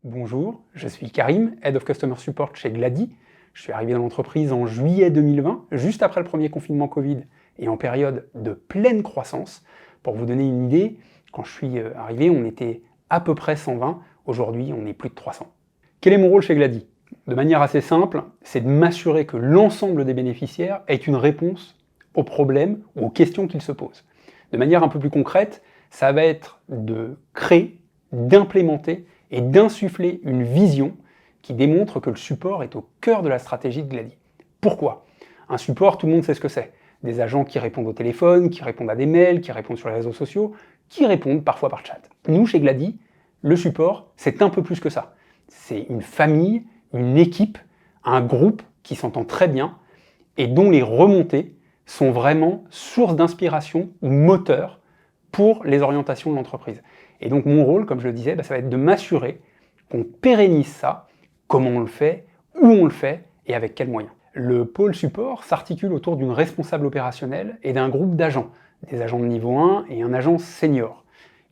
Bonjour, je suis Karim, Head of Customer Support chez Glady. Je suis arrivé dans l'entreprise en juillet 2020, juste après le premier confinement Covid et en période de pleine croissance. Pour vous donner une idée, quand je suis arrivé, on était à peu près 120. Aujourd'hui, on est plus de 300. Quel est mon rôle chez Glady? De manière assez simple, c'est de m'assurer que l'ensemble des bénéficiaires ait une réponse aux problèmes ou aux questions qu'ils se posent. De manière un peu plus concrète, ça va être de créer, d'implémenter et d'insuffler une vision qui démontre que le support est au cœur de la stratégie de Glady. Pourquoi? Un support, tout le monde sait ce que c'est. Des agents qui répondent au téléphone, qui répondent à des mails, qui répondent sur les réseaux sociaux, qui répondent parfois par chat. Nous, chez Glady, le support, c'est un peu plus que ça. C'est une famille, une équipe, un groupe qui s'entend très bien et dont les remontées sont vraiment source d'inspiration ou moteur pour les orientations de l'entreprise. Et donc mon rôle, comme je le disais, ça va être de m'assurer qu'on pérennise ça, comment on le fait, où on le fait et avec quels moyens. Le pôle support s'articule autour d'une responsable opérationnelle et d'un groupe d'agents, des agents de niveau 1 et un agent senior.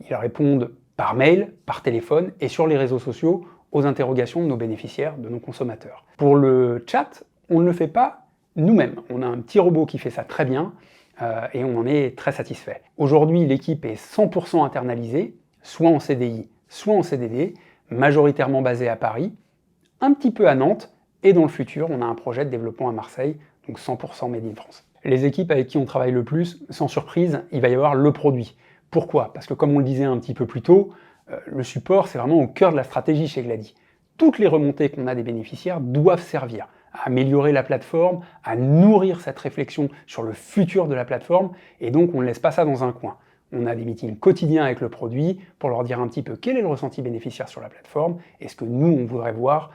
Ils répondent par mail, par téléphone et sur les réseaux sociaux aux interrogations de nos bénéficiaires, de nos consommateurs. Pour le chat, on ne le fait pas nous-mêmes. On a un petit robot qui fait ça très bien et on en est très satisfait. Aujourd'hui, l'équipe est 100% internalisée, soit en CDI, soit en CDD, majoritairement basée à Paris, un petit peu à Nantes, et dans le futur, on a un projet de développement à Marseille, donc 100% Made in France. Les équipes avec qui on travaille le plus, sans surprise, il va y avoir le produit. Pourquoi? Parce que comme on le disait un petit peu plus tôt, le support, c'est vraiment au cœur de la stratégie chez Glady. Toutes les remontées qu'on a des bénéficiaires doivent servir à améliorer la plateforme, à nourrir cette réflexion sur le futur de la plateforme, et donc on ne laisse pas ça dans un coin. On a des meetings quotidiens avec le produit pour leur dire un petit peu quel est le ressenti bénéficiaire sur la plateforme et ce que nous, on voudrait voir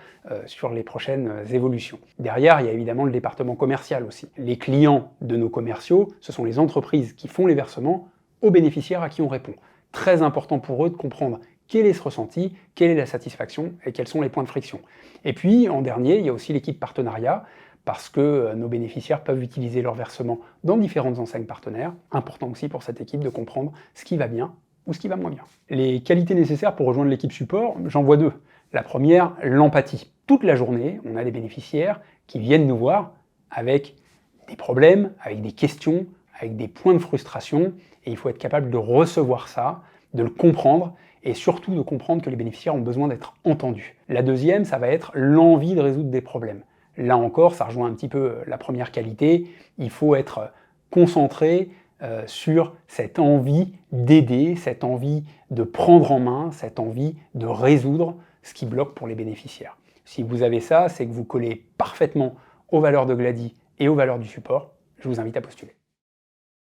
sur les prochaines évolutions. Derrière, il y a évidemment le département commercial aussi. Les clients de nos commerciaux, ce sont les entreprises qui font les versements aux bénéficiaires à qui on répond. Très important pour eux de comprendre quel est ce ressenti, quelle est la satisfaction et quels sont les points de friction. Et puis, en dernier, il y a aussi l'équipe partenariat, parce que nos bénéficiaires peuvent utiliser leur versement dans différentes enseignes partenaires. Important aussi pour cette équipe de comprendre ce qui va bien ou ce qui va moins bien. Les qualités nécessaires pour rejoindre l'équipe support, j'en vois deux. La première, l'empathie. Toute la journée, on a des bénéficiaires qui viennent nous voir avec des problèmes, avec des questions, avec des points de frustration, et il faut être capable de recevoir ça, de le comprendre, et surtout de comprendre que les bénéficiaires ont besoin d'être entendus. La deuxième, ça va être l'envie de résoudre des problèmes. Là encore, ça rejoint un petit peu la première qualité, il faut être concentré sur cette envie d'aider, cette envie de prendre en main, cette envie de résoudre ce qui bloque pour les bénéficiaires. Si vous avez ça, c'est que vous collez parfaitement aux valeurs de Glady et aux valeurs du support. Je vous invite à postuler.